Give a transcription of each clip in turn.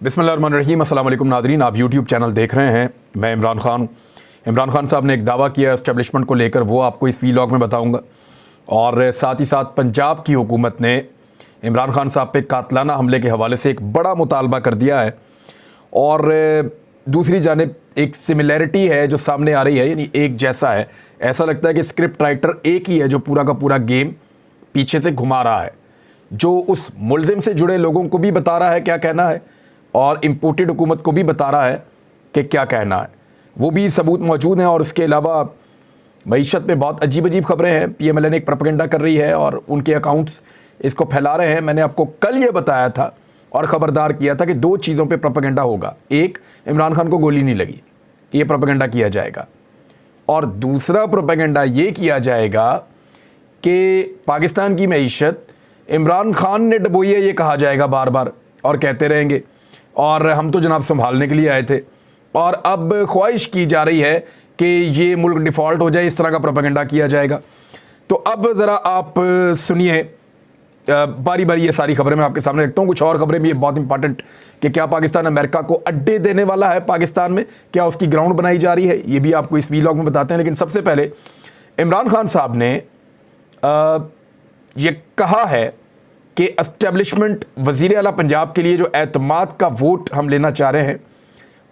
बिस्मिल्लाहिर्रहमानिर्रहीम। अस्सलाम वालेकुम नाज़रीन, आप यूट्यूब चैनल देख रहे हैं। मैं इमरान खान। इमरान खान साहब ने एक दावा किया एस्टेब्लिशमेंट को लेकर, वो आपको इस वीलॉग में बताऊंगा। और साथ ही साथ पंजाब की हुकूमत ने इमरान खान साहब पे कातलाना हमले के हवाले से एक बड़ा मुतालबा कर दिया है। और दूसरी जानिब एक सिमिलैरिटी है जो सामने आ रही है, यानी एक जैसा है। ऐसा लगता है कि स्क्रिप्ट राइटर एक ही है जो पूरा का पूरा गेम पीछे से घुमा रहा है, जो उस मुलजिम से जुड़े लोगों को भी बता रहा है क्या कहना है और इम्पोर्टेड हुकूमत को भी बता रहा है कि क्या कहना है। वो भी सबूत मौजूद हैं। और इसके अलावा मईशत में बहुत अजीब अजीब खबरें हैं। PMLN एक प्रोपेगेंडा कर रही है और उनके अकाउंट्स इसको फैला रहे हैं। मैंने आपको कल ये बताया था और ख़बरदार किया था कि दो चीज़ों पे प्रोपेगेंडा होगा। एक, इमरान खान को गोली नहीं लगी, ये प्रोपेगेंडा किया जाएगा। और दूसरा प्रोपेगेंडा ये किया जाएगा कि पाकिस्तान की मईशत इमरान खान ने डबोई है, ये कहा जाएगा बार बार और कहते रहेंगे। और हम तो जनाब संभालने के लिए आए थे और अब ख्वाहिश की जा रही है कि ये मुल्क डिफ़ॉल्ट हो जाए, इस तरह का प्रोपेगेंडा किया जाएगा। तो अब ज़रा आप सुनिए, बारी बारी ये सारी खबरें मैं आपके सामने रखता हूँ। कुछ और खबरें भी है बहुत इंपॉर्टेंट कि क्या पाकिस्तान अमेरिका को अड्डे देने वाला है पाकिस्तान में, क्या उसकी ग्राउंड बनाई जा रही है, ये भी आपको इस वीलॉग में बताते हैं। लेकिन सबसे पहले इमरान खान साहब ने ये कहा है कि एस्टेब्लिशमेंट वज़ीर आला पंजाब के लिए जो एतमाद का वोट हम लेना चाह रहे हैं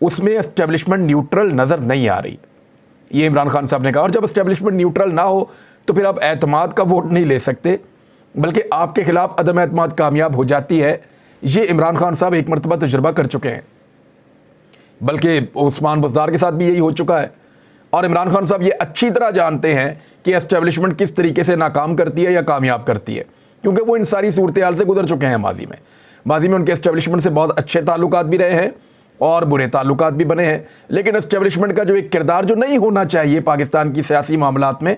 उसमें एस्टेब्लिशमेंट न्यूट्रल नज़र नहीं आ रही, ये इमरान खान साहब ने कहा। और जब एस्टेब्लिशमेंट न्यूट्रल ना हो तो फिर आप एतमाद का वोट नहीं ले सकते, बल्कि आपके खिलाफ अदम एतमाद कामयाब हो जाती है। ये इमरान खान साहब एक मरतबा तजुर्बा कर चुके हैं, बल्कि उस्मान बुज़दार के साथ भी यही हो चुका है। और इमरान खान साहब ये अच्छी तरह जानते हैं कि एस्टेब्लिशमेंट किस तरीके से नाकाम करती है या कामयाब करती है, क्योंकि वो इन सारी सूरत हाल से गुजर चुके हैं। माजी में उनके एस्टेब्लिशमेंट से बहुत अच्छे ताल्लुकात भी रहे हैं और बुरे ताल्लुकात भी बने हैं। लेकिन एस्टेब्लिशमेंट का जो एक किरदार जो नहीं होना चाहिए पाकिस्तान की सियासी मामलात में,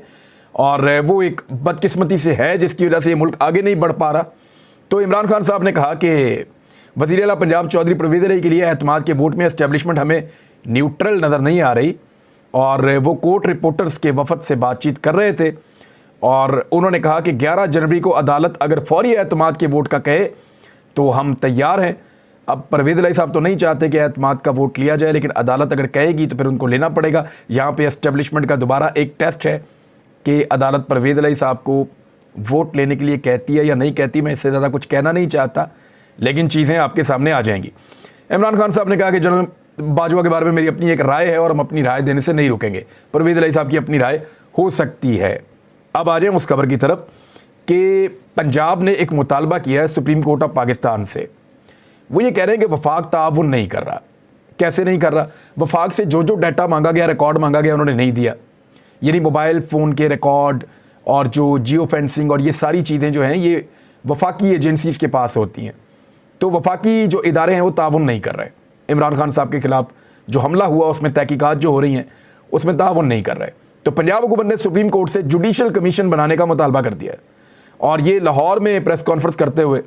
और वो एक बदकिस्मती से है जिसकी वजह से ये मुल्क आगे नहीं बढ़ पा रहा। तो इमरान खान साहब ने कहा कि वज़ीर आला पंजाब चौधरी परवेज़ इलाही के लिए एतमाद के वोट में एस्टेब्लिशमेंट हमें न्यूट्रल नज़र नहीं आ रही। और वो कोर्ट रिपोर्टर्स के वफद से बातचीत कर रहे थे और उन्होंने कहा कि 11 जनवरी को अदालत अगर फौरी एतमाद के वोट का कहे तो हम तैयार हैं। अब परवेज़ इलाही साहब तो नहीं चाहते कि एतमाद का वोट लिया जाए, लेकिन अदालत अगर कहेगी तो फिर उनको लेना पड़ेगा। यहाँ पे एस्टेब्लिशमेंट का दोबारा एक टेस्ट है कि अदालत परवेज़ इलाही साहब को वोट लेने के लिए कहती है या नहीं कहती। मैं इससे ज़्यादा कुछ कहना नहीं चाहता, लेकिन चीज़ें आपके सामने आ जाएंगी। इमरान खान साहब ने कहा कि जनरल बाजवा के बारे में मेरी अपनी एक राय है और हम अपनी राय देने से नहीं रुकेंगे। परवेज़ इलाही साहब की अपनी राय हो सकती है। अब आ जाएं उस खबर की तरफ कि पंजाब ने एक मुतालबा किया है सुप्रीम कोर्ट ऑफ पाकिस्तान से। वो ये कह रहे हैं कि वफाक ताउन नहीं कर रहा। कैसे नहीं कर रहा? वफाक से जो जो डाटा मांगा गया, रिकॉर्ड मांगा गया, उन्होंने नहीं दिया। यानी मोबाइल फ़ोन के रिकॉर्ड और जो जियो फेंसिंग और ये सारी चीज़ें जो हैं ये वफाकी एजेंसीज़ के पास होती हैं। तो वफाकी जो इदारे हैं वो ताउन नहीं कर रहे। इमरान खान साहब के खिलाफ जो हमला हुआ उसमें तहकीकात जो हो रही हैं उसमें ताउन नहीं कर रहे। तो पंजाब हुकूमत ने सुप्रीम कोर्ट से जुडिशल कमीशन बनाने का मुतालबा कर दिया है। और ये लाहौर में प्रेस कॉन्फ्रेंस करते हुए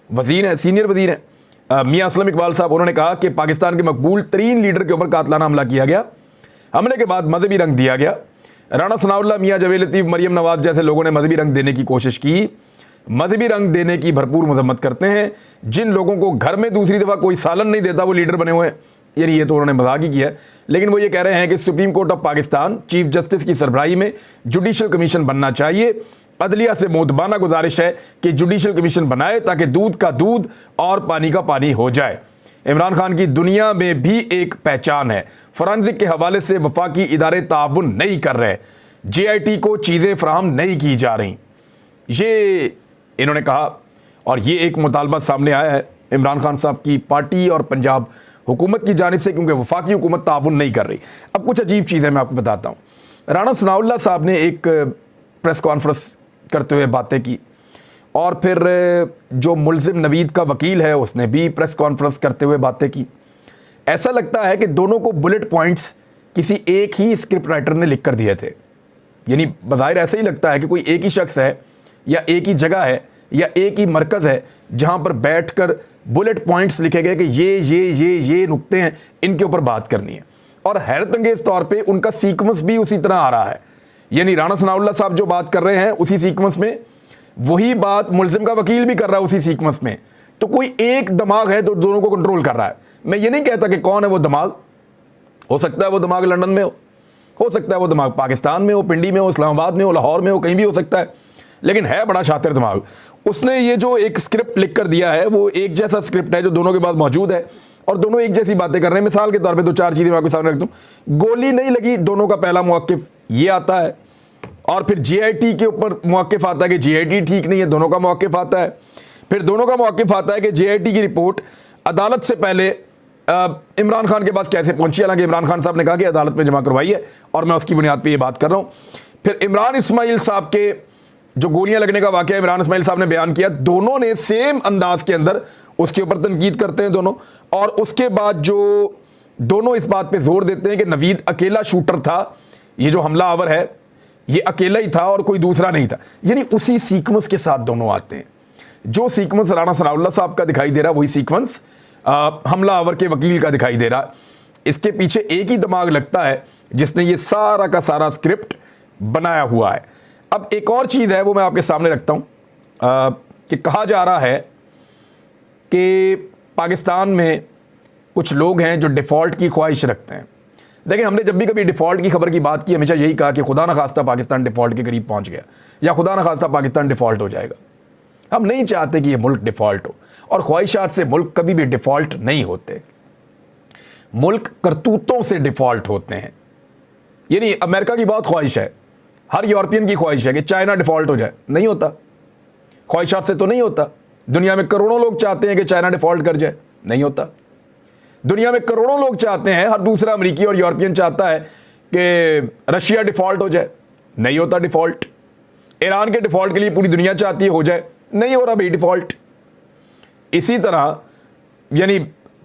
वज़ीर हैं, सीनियर वज़ीर हैं मियाँ असलम इकबाल साहब, उन्होंने कहा कि पाकिस्तान के मकबूल तरीन लीडर के ऊपर कातलाना हमला किया गया। हमले के बाद मजहबी रंग दिया गया। राणा सनाउल्लाह, मियाँ जवेद लतीफ़, मरियम नवाज़ जैसे लोगों ने मजहबी रंग देने की कोशिश की। मजहबी रंग देने की भरपूर मजम्मत करते हैं। जिन लोगों को घर में दूसरी दफ़ा कोई सालन नहीं देता वो लीडर बने हुए हैं। यानी ये तो उन्होंने मजाक ही किया है, लेकिन वो ये कह रहे हैं कि supreme court of Pakistan chief justice की सरबराही में जुडिशल कमीशन बनना चाहिए। अदलिया से मोदबाना गुजारिश है कि जुडिशल कमीशन बनाए ताकि दूध का दूध और पानी का पानी हो जाए। इमरान खान की दुनिया में भी एक पहचान है। फॉरेंसिक के हवाले से वफाकी इदारे ताउन नहीं कर रहे, JIT को चीज़ें फराहम नहीं की जा रही, ये इन्होंने कहा। और ये एक मुतालबा सामने आया है इमरान खान साहब की पार्टी और पंजाब हुकूमत की जानिब से, क्योंकि वफाकी हुकूमत ताउन नहीं कर रही। अब कुछ अजीब चीज़ें मैं आपको बताता हूँ। राणा सनाउल्लाह साहब ने एक प्रेस कॉन्फ्रेंस करते हुए बातें की और फिर जो मुलजिम नवीद का वकील है उसने भी प्रेस कॉन्फ्रेंस करते हुए बातें की। ऐसा लगता है कि दोनों को बुलेट पॉइंट्स किसी एक ही स्क्रिप्ट राइटर ने लिख कर दिए थे। यानी बज़ाहिर ऐसा ही लगता है कि कोई एक ही शख्स है या एक ही जगह है या एक ही मरकज़ है जहाँ पर बैठकर बुलेट पॉइंट्स लिखे गए कि ये नुक्ते हैं, इनके ऊपर बात करनी है। और हैरत अंगेज़ तौर पे उनका सीक्वेंस भी उसी तरह आ रहा है। यानी राणा सनाउल्लाह साहब जो बात कर रहे हैं उसी सीक्वेंस में, वही बात मुलजिम का वकील भी कर रहा है उसी सीक्वेंस में। तो कोई एक दिमाग है तो दोनों को कंट्रोल कर रहा है। मैं ये नहीं कहता कि कौन है वो दिमाग, हो सकता है वो दिमाग लंदन में हो सकता है वो दिमाग पाकिस्तान में हो, पिंडी में हो, इस्लामाबाद में हो, लाहौर में हो, कहीं भी हो सकता है, लेकिन है बड़ा शातिर दिमाग। उसने ये जो एक स्क्रिप्ट लिख कर दिया है वो एक जैसा स्क्रिप्ट है जो दोनों के पास मौजूद है और दोनों एक जैसी बातें कर रहे हैं। मिसाल के तौर पे 2-4 चीजें मैं आपके सामने रखता हूं। गोली नहीं लगी, दोनों का पहला मौक़िफ़ ये आता है, और फिर JIT के ऊपर मौक़िफ़ आता है कि JIT ठीक नहीं है, दोनों का मौक़िफ़ आता है। फिर दोनों का मौक़िफ़ आता है कि JIT की रिपोर्ट अदालत से पहले इमरान खान के पास कैसे पहुंची, हालांकि इमरान खान साहब ने कहा कि अदालत में जमा करवाई है और मैं उसकी बुनियाद पर यह बात कर रहा हूं। फिर इमरान इस्माइल साहब के जो गोलियां लगने का वाकया इमरान इस्माइल साहब ने बयान किया, दोनों ने सेम अंदाज के अंदर उसके ऊपर तनकीद करते हैं दोनों, और उसके बाद जो दोनों इस बात पे जोर देते हैं कि नवीद अकेला शूटर था, ये जो हमला आवर है ये अकेला ही था और कोई दूसरा नहीं था। यानी उसी सीक्वेंस के साथ दोनों आते हैं। जो सीक्वेंस राणा सनाउल्लाह साहब का दिखाई दे रहा है वही सीक्वेंस हमला आवर के वकील का दिखाई दे रहा है। इसके पीछे एक ही दिमाग लगता है जिसने ये सारा का सारा स्क्रिप्ट बनाया हुआ है। अब एक और चीज़ है वो मैं आपके सामने रखता हूँ कि कहा जा रहा है कि पाकिस्तान में कुछ लोग हैं जो डिफ़ॉल्ट की ख्वाहिश रखते हैं। देखिए, हमने जब भी कभी डिफ़ॉल्ट की खबर की बात की हमेशा यही कहा कि खुदा न खास्ता पाकिस्तान डिफ़ॉल्ट के करीब पहुंच गया या खुदा न खास्ता पाकिस्तान डिफ़ॉल्ट हो जाएगा। हम नहीं चाहते कि ये मुल्क डिफ़ॉल्ट हो, और ख्वाहिशात से मुल्क कभी भी डिफ़ॉल्ट नहीं होते। मुल्क करतूतों से डिफ़ॉल्ट होते हैं। यानी अमेरिका की बहुत ख्वाहिश है, हर यूरोपियन की ख्वाहिश है कि चाइना डिफ़ॉल्ट हो जाए, नहीं होता। ख्वाहिशात से तो नहीं होता। दुनिया में करोड़ों लोग चाहते हैं कि चाइना डिफ़ॉल्ट कर जाए, नहीं होता। दुनिया में करोड़ों लोग चाहते हैं, हर दूसरा अमेरिकी और यूरोपियन चाहता है कि रशिया डिफ़ॉल्ट हो जाए, नहीं होता डिफ़ॉल्ट। ईरान के डिफ़ॉल्ट के लिए पूरी दुनिया चाहती है हो जाए, नहीं हो रहा भाई डिफ़ॉल्ट। इसी तरह यानी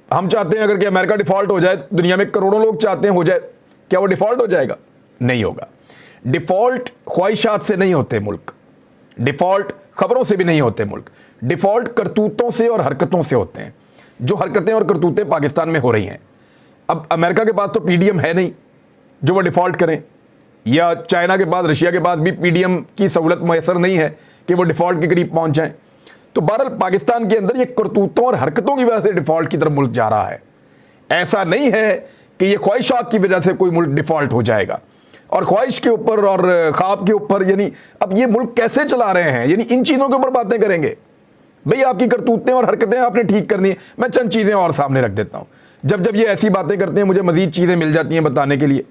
हम चाहते हैं अगर कि अमेरिका डिफ़ॉल्ट हो जाए, दुनिया में करोड़ों लोग चाहते हैं हो जाए, क्या वो डिफ़ॉल्ट हो जाएगा? नहीं होगा। डिफ़ॉल्ट ख्वाहिशात से नहीं होते मुल्क, डिफ़ॉल्ट खबरों से भी नहीं होते मुल्क, डिफ़ॉल्ट करतूतों से और हरकतों से होते हैं। जो हरकतें और करतूतें पाकिस्तान में हो रही हैं, अब अमेरिका के पास तो PDM है नहीं जो वो डिफ़ॉल्ट करें, या चाइना के पास, रशिया के पास भी PDM की सहूलत मैसर नहीं है कि वो डिफ़ॉल्ट के करीब पहुंच जाएं। तो बहरहाल पाकिस्तान के अंदर ये करतूतों और हरकतों की वजह से डिफ़ॉल्ट की तरफ मुल्क जा रहा है। ऐसा नहीं है कि ये ख्वाहिशात की वजह से कोई मुल्क डिफ़ॉल्ट हो जाएगा। और ख्वाहिश के ऊपर और ख्वाब के ऊपर, यानी अब ये मुल्क कैसे चला रहे हैं, यानी इन चीज़ों के ऊपर बातें करेंगे। भाई आपकी करतूतें और हरकतें आपने ठीक करनी है। मैं चंद चीज़ें और सामने रख देता हूँ। जब जब ये ऐसी बातें करते हैं मुझे मज़ीद चीज़ें मिल जाती हैं बताने के लिए।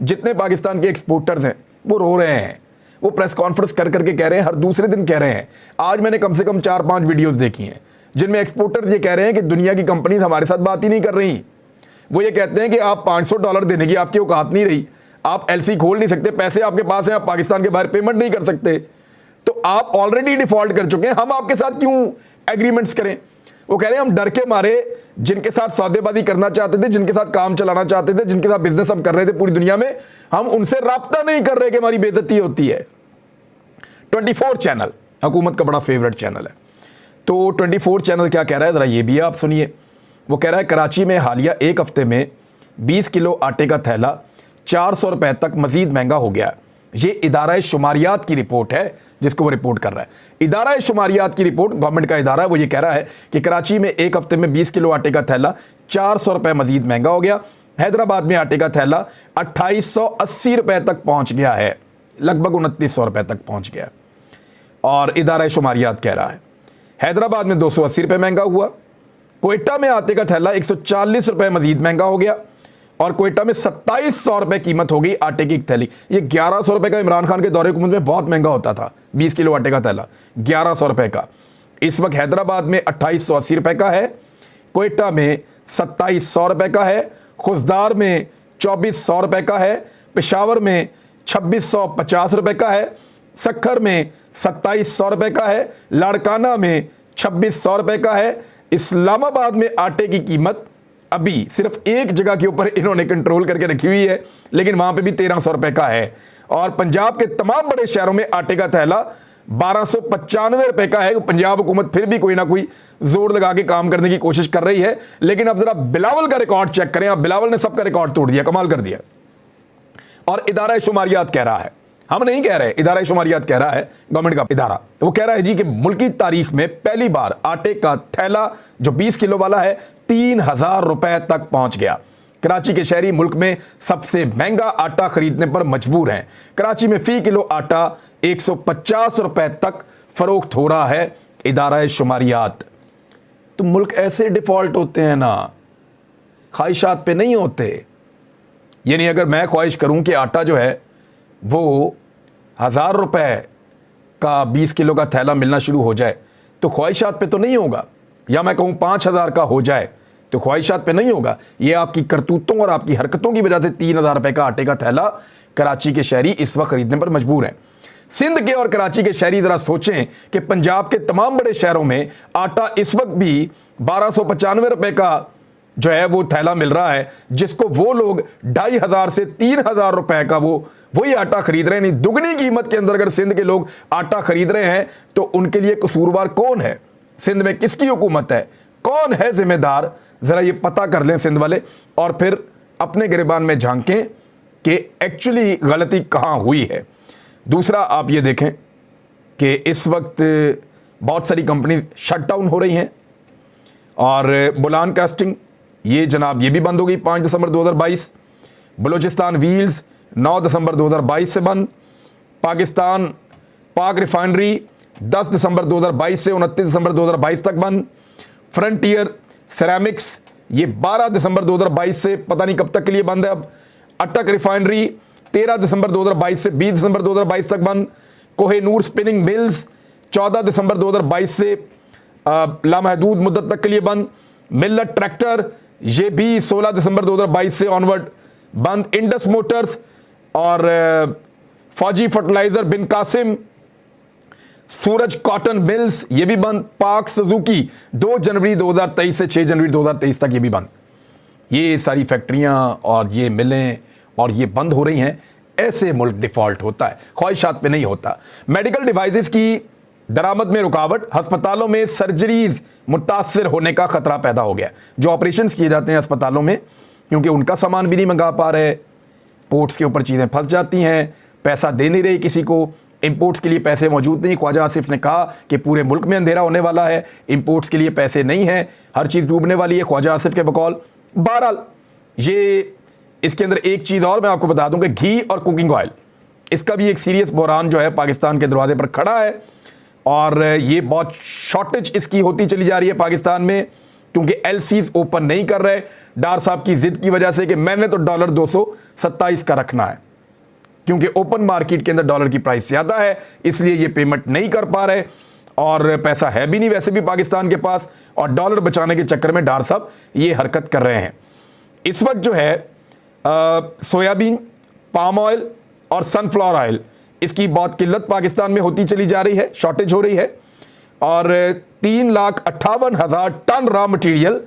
जितने पाकिस्तान के एक्सपोर्टर्स हैं वो रो रहे हैं, वो प्रेस कॉन्फ्रेंस कर करके कह रहे हैं, हर दूसरे दिन कह रहे हैं। आज मैंने कम से कम 4-5 वीडियोज़ देखी हैं जिनमें एक्सपोर्टर्स ये कह रहे हैं कि दुनिया की कंपनीज हमारे साथ बात ही नहीं कर रही। वो ये कहते हैं कि आप $500 देने की आपकी औकात नहीं रही, आप LC खोल नहीं सकते, पैसे आपके पास हैं, आप पाकिस्तान के बाहर पेमेंट नहीं कर सकते, तो आप ऑलरेडी डिफ़ॉल्ट कर चुके हैं, हम आपके साथ क्यों एग्रीमेंट्स करें। वो कह रहे हैं हम डर के मारे जिनके साथ सौदेबाजी करना चाहते थे, जिनके साथ काम चलाना चाहते थे, जिनके साथ बिजनेस हम कर रहे थे पूरी दुनिया में, हम उनसे राब्ता नहीं कर रहे कि हमारी बेइज्जती होती है। 24 चैनल हुकूमत का बड़ा फेवरेट चैनल है, तो 24 चैनल क्या कह रहा है ज़रा ये भी आप सुनिए। वो कह रहा है कराची में हालिया 1 हफ्ते में 20 किलो आटे का थैला 400 रुपए तक मजीद महंगा हो गया। ये इदारा शुमारियात की रिपोर्ट है जिसको वो रिपोर्ट कर रहा है। इदारा शुमारियात की रिपोर्ट, गवर्नमेंट का इदारा है, वो ये कह रहा है कि कराची में 1 हफ्ते में 20 किलो आटे का थैला 400 रुपए मजीद महंगा हो गया। हैदराबाद में आटे का थैला 2880 रुपए तक पहुंच गया है, लगभग 2900 रुपए तक पहुंच गया। और इदारा शुमारियात कह रहा है हैदराबाद में 280 रुपए महंगा हुआ। कोयटा में आटे का थैला 140 रुपए मजीद महंगा हो गया, और कोयटा में 2700 रुपए कीमत हो गई आटे की एक थैली। ये 1100 रुपए का इमरान खान के दौरे हुकूमत में बहुत महंगा होता था, 20 किलो आटे का थैला 1100 रुपए का। इस वक्त हैदराबाद में 2880 रुपए का है, कोयटा में 2700 रुपए का है, खुजदार में 2400 रुपए का है, पेशावर में 2650 रुपए का है, सक्खर में 2700 रुपए का है, लाड़काना में 2600 रुपए का है। इस्लामाबाद में आटे की कीमत अभी सिर्फ एक जगह के ऊपर इन्होंने कंट्रोल करके रखी हुई है, लेकिन वहां पे भी 1300 रुपए का है। और पंजाब के तमाम बड़े शहरों में आटे का थैला 1295 रुपए का है। पंजाब हुकूमत फिर भी कोई ना कोई जोर लगा के काम करने की कोशिश कर रही है, लेकिन अब जरा बिलावल का रिकॉर्ड चेक करें। अब बिलावल ने सबका रिकॉर्ड तोड़ दिया, कमाल कर दिया। और इदारा शुमारियात कह रहा है हम नहीं कह रहे, इदारा शुमारियात कह रहा है, गवर्नमेंट का इदारा, वो कह रहा है जी कि मुल्की तारीख में पहली बार आटे का थैला जो 20 किलो वाला है 3000 रुपए तक पहुंच गया। कराची के शहरी मुल्क में सबसे महंगा आटा खरीदने पर मजबूर हैं। कराची में फी किलो आटा 150 रुपए तक फरोख्त हो रहा है। इदारा शुमारियात। तो मुल्क ऐसे डिफॉल्ट होते हैं ना, ख्वाहिशात पे नहीं होते। यानी अगर मैं ख्वाहिश करूं कि आटा जो है वो 1000 रुपए का 20 किलो का थैला मिलना शुरू हो जाए तो ख्वाहिशात पे तो नहीं होगा, या मैं कहूं 5000 का हो जाए तो ख्वाहिशात पे नहीं होगा। ये आपकी करतूतों और आपकी हरकतों की वजह से 3000 रुपए का आटे का थैला कराची के शहरी इस वक्त खरीदने पर मजबूर हैं। सिंध के और कराची के शहरी जरा सोचें कि पंजाब के तमाम बड़े शहरों में आटा इस वक्त भी 1295 रुपए का जो है वो थैला मिल रहा है, जिसको वो लोग 2500 से 3000 रुपए का वही आटा खरीद रहे हैं। नहीं, दुगनी कीमत के अंदर अगर सिंध के लोग आटा खरीद रहे हैं तो उनके लिए कसूरवार कौन है? सिंध में किसकी हुकूमत है? कौन है जिम्मेदार? जरा ये पता कर लें सिंध वाले, और फिर अपने गिरबान में झांकें कि एक्चुअली गलती कहां हुई है। दूसरा, आप ये देखें कि इस वक्त बहुत सारी कंपनी शट डाउन हो रही हैं, और बुलान कास्टिंग ये जनाब ये भी बंद हो गई 5 दिसंबर 2022। बलूचिस्तान व्हील्स 9 दिसंबर 2022 से बंद। पाकिस्तान पाक रिफाइनरी 10 दिसंबर 2022 से 29 दिसंबर 2022 तक बंद। फ्रंटियर सिरेमिक्स ये 12 दिसंबर 2022 से पता नहीं कब तक के लिए बंद है। अब अटक रिफाइनरी 13 दिसंबर 2022 से 20 दिसंबर 2022 तक बंद। कोहिनूर स्पिनिंग मिल्स 14 दिसंबर 2022 से लामहदूद मुद्दत तक के लिए बंद। मिल्लत ट्रैक्टर ये भी 16 दिसंबर 2022 से ऑनवर्ड बंद। इंडस मोटर्स और फौजी फर्टिलाइजर बिन कासिम, सूरज कॉटन मिल्स ये भी बंद। पाक सुजुकी 2 जनवरी 2023 से 6 जनवरी 2023 तक ये भी बंद। ये सारी फैक्ट्रियां और ये मिलें और ये बंद हो रही हैं। ऐसे मुल्क डिफॉल्ट होता है, ख्वाहिशात पे नहीं होता। मेडिकल डिवाइसेस की दरामद में रुकावट, अस्पतालों में सर्जरीज मुतासर होने का खतरा पैदा हो गया। जो ऑपरेशंस किए जाते हैं अस्पतालों में, क्योंकि उनका सामान भी नहीं मंगा पा रहे, पोर्ट्स के ऊपर चीज़ें फंस जाती हैं, पैसा दे नहीं रही किसी को, इंपोर्ट्स के लिए पैसे मौजूद नहीं। ख्वाजा आसिफ ने कहा कि पूरे मुल्क में अंधेरा होने वाला है, इंपोर्ट्स के लिए पैसे नहीं हैं, हर चीज़ डूबने वाली है, ख्वाजा आसिफ के बकौल। बहरहाल ये इसके अंदर एक चीज़ और मैं आपको बता दूं कि घी और कुकिंग ऑयल, इसका भी एक सीरियस बहरान जो है पाकिस्तान के दरवाजे पर खड़ा है, और ये बहुत शॉर्टेज इसकी होती चली जा रही है पाकिस्तान में, क्योंकि एलसीज ओपन नहीं कर रहे डार साहब की जिद की वजह से कि मैंने तो डॉलर 227 का रखना है, क्योंकि ओपन मार्केट के अंदर डॉलर की प्राइस ज़्यादा है, इसलिए ये पेमेंट नहीं कर पा रहे, और पैसा है भी नहीं वैसे भी पाकिस्तान के पास, और डॉलर बचाने के चक्कर में डार साहब ये हरकत कर रहे हैं। इस वक्त जो है सोयाबीन, पाम ऑयल और सनफ्लावर ऑयल, इसकी बहुत किल्लत पाकिस्तान में होती चली जा रही है, शॉर्टेज हो रही है, और 3,58,000 टन रॉ मटीरियल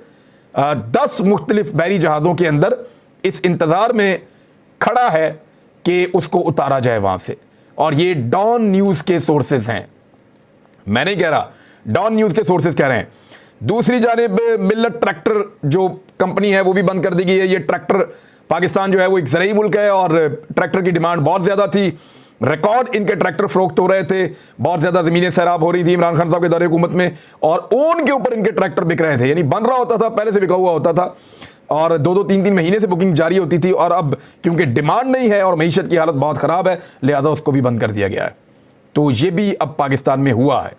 10 मुख्तलिफ बहरी जहाज़ों के अंदर इस इंतज़ार में खड़ा है कि उसको उतारा जाए वहाँ से। और ये डॉन न्यूज़ के सोर्सेज हैं, मैं नहीं कह रहा, डॉन न्यूज़ के सोर्सेज कह रहे हैं। दूसरी जानिब मिल्लत ट्रैक्टर जो कंपनी है वो भी बंद कर दी गई है। ये ट्रैक्टर, पाकिस्तान जो है वो एक ज़रूरी मुल्क है और ट्रैक्टर की डिमांड बहुत ज़्यादा थी, रिकॉर्ड इनके ट्रैक्टर फरोख्त हो रहे थे, बहुत ज़्यादा ज़मीनें सैराब हो रही थी इमरान खान साहब के दौरे हुकूमत में, और ऊन के ऊपर इनके ट्रैक्टर बिक रहे थे, यानी बन रहा होता था, पहले से बिका हुआ होता था, और 2-2, 3-3 महीने से बुकिंग जारी होती थी, और अब क्योंकि डिमांड नहीं है और मईशत की हालत बहुत ख़राब है, लिहाजा उसको भी बंद कर दिया गया है। तो ये भी अब पाकिस्तान में हुआ है।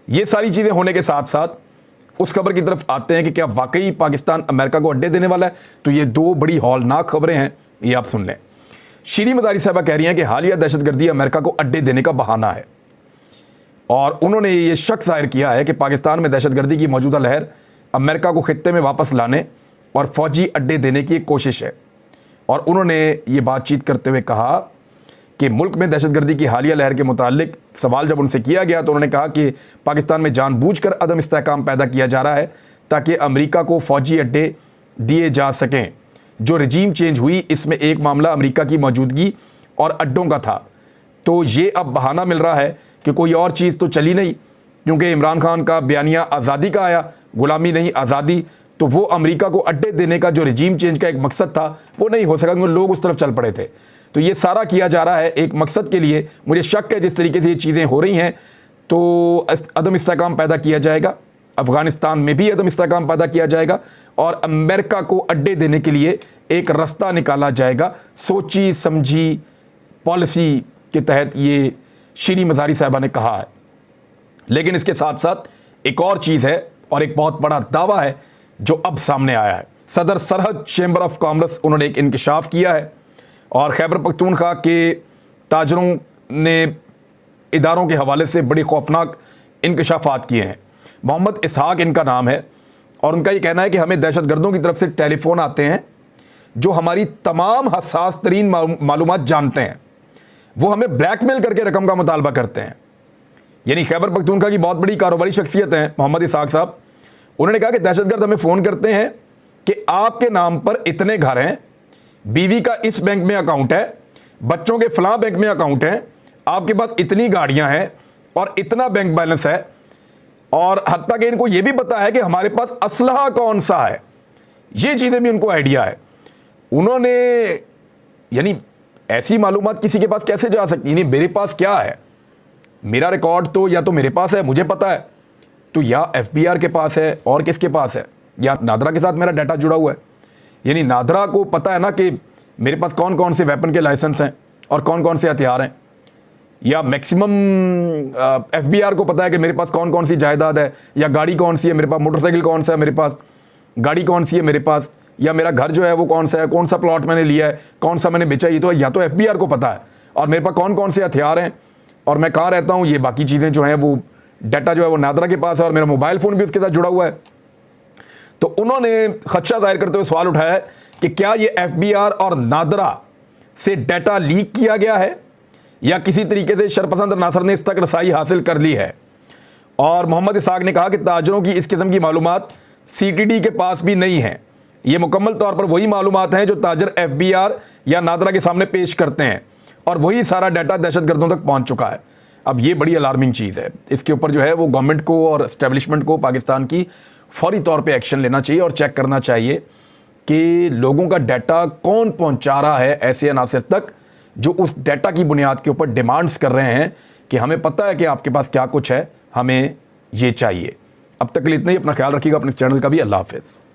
ये सारी चीज़ें होने के साथ साथ उस खबर की तरफ आते हैं कि क्या वाकई पाकिस्तान अमेरिका को अड्डे देने वाला है। तो ये 2 बड़ी हौलनाक खबरें हैं, ये आप सुन लें। शीरी मदारी साहबा कह रही हैं कि हालिया दहशतगर्दी अमेरिका को अड्डे देने का बहाना है, और उन्होंने ये शक जाहिर किया है कि पाकिस्तान में दहशतगर्दी की मौजूदा लहर अमेरिका को खित्ते में वापस लाने और फौजी अड्डे देने की एक कोशिश है। और उन्होंने ये बातचीत करते हुए कहा कि मुल्क में दहशतगर्दी की हालिया लहर के मुतालिक सवाल जब उनसे किया गया तो उन्होंने कहा कि पाकिस्तान में जानबूझकर अदम इस्तेहकाम पैदा किया जा रहा है ताकि अमेरिका को फौजी अड्डे दिए जा सकें। जो रजीम चेंज हुई इसमें एक मामला अमेरिका की मौजूदगी और अड्डों का था, तो ये अब बहाना मिल रहा है कि कोई और चीज़ तो चली नहीं, क्योंकि इमरान खान का बयानिया आज़ादी का आया, गुलामी नहीं आज़ादी, तो वो अमेरिका को अड्डे देने का जो रजीम चेंज का एक मकसद था वो नहीं हो सका, क्योंकि लोग उस तरफ चल पड़े थे। तो ये सारा किया जा रहा है एक मकसद के लिए। मुझे शक है जिस तरीके से ये चीज़ें हो रही हैं तो अदम इस्तेहकाम पैदा किया जाएगा, अफ़गानिस्तान में भी अदम इस्तेहकाम पैदा किया जाएगा और अमेरिका को अड्डे देने के लिए एक रास्ता निकाला जाएगा। सोची समझी पॉलिसी के तहत ये शीरी मज़ारी साहिबा ने कहा है। लेकिन इसके साथ साथ एक और चीज़ है और एक बहुत बड़ा दावा है जो अब सामने आया है। सदर सरहद चैम्बर ऑफ कॉमर्स उन्होंने एक इंकशाफ किया है और खैबर पख्तूनख्वा के ताजरों ने इदारों के हवाले से बड़ी खौफनाक इंकशाफात किए हैं। मोहम्मद इसहाक इनका नाम है और उनका ये कहना है कि हमें दहशतगर्दों की तरफ से टेलीफोन आते हैं जो हमारी तमाम हसास तरीन मालूमात जानते हैं। वो हमें ब्लैकमेल करके रकम का मुतालबा करते हैं। यानी खैबर पख्तूनख्वा की बहुत बड़ी कारोबारी शख्सियत हैं मोहम्मद इसहाक साहब। उन्होंने कहा कि दहशतगर्द हमें फ़ोन करते हैं कि आपके नाम पर इतने घर हैं, बीवी का इस बैंक में अकाउंट है, बच्चों के फलां बैंक में अकाउंट है, आपके पास इतनी गाड़ियां हैं और इतना बैंक बैलेंस है, और हत्ता कि इनको यह भी पता है कि हमारे पास असलहा कौन सा है। ये चीज़ें भी उनको आइडिया है। उन्होंने यानी ऐसी मालूमात किसी के पास कैसे जा सकती है? मेरे पास क्या है, मेरा रिकॉर्ड तो या तो मेरे पास है, मुझे पता है, तो या FBI के पास है और किसके पास है, या नादरा के साथ मेरा डाटा जुड़ा हुआ है। यानी नादरा को पता है ना कि मेरे पास कौन कौन से वेपन के लाइसेंस हैं और कौन कौन से हथियार हैं, या मैक्सिमम FBR को पता है कि मेरे पास कौन कौन सी जायदाद है, या गाड़ी कौन सी है मेरे पास, मोटरसाइकिल कौन सा है मेरे पास, गाड़ी कौन सी है मेरे पास, या मेरा घर जो है वो कौन सा है, कौन सा प्लॉट मैंने लिया है, कौन सा मैंने बेचा। ये तो या तो FBR को पता है, और मेरे पास कौन कौन से हथियार हैं और मैं कहाँ रहता हूँ, ये बाकी चीज़ें जो हैं वो डाटा जो है वो नादरा के पास है, और मेरा मोबाइल फ़ोन भी उसके साथ जुड़ा हुआ है। तो उन्होंने खदशा जाहिर करते हुए सवाल उठाया कि क्या ये FBR और नादरा से डाटा लीक किया गया है या किसी तरीके से शरपसंद नासर ने इस तक रसाई हासिल कर ली है। और मोहम्मद इसहाक ने कहा कि ताजरों की इस किस्म की मालूमात CTD के पास भी नहीं है। ये मुकम्मल तौर पर वही मालूमात हैं जो ताजर FBR या नादरा के सामने पेश करते हैं, और वही सारा डाटा दहशतगर्दों तक पहुंच चुका है। अब ये बड़ी अलार्मिंग चीज़ है। इसके ऊपर जो है वो गवर्नमेंट को और एस्टेब्लिशमेंट को पाकिस्तान की फौरी तौर पे एक्शन लेना चाहिए और चेक करना चाहिए कि लोगों का डाटा कौन पहुंचा रहा है ऐसे अनासर तक जो उस डाटा की बुनियाद के ऊपर डिमांड्स कर रहे हैं कि हमें पता है कि आपके पास क्या कुछ है, हमें ये चाहिए। अब तक के लिए इतना ही। अपना ख्याल रखिएगा, अपने चैनल का भी। अल्लाह हाफिज़।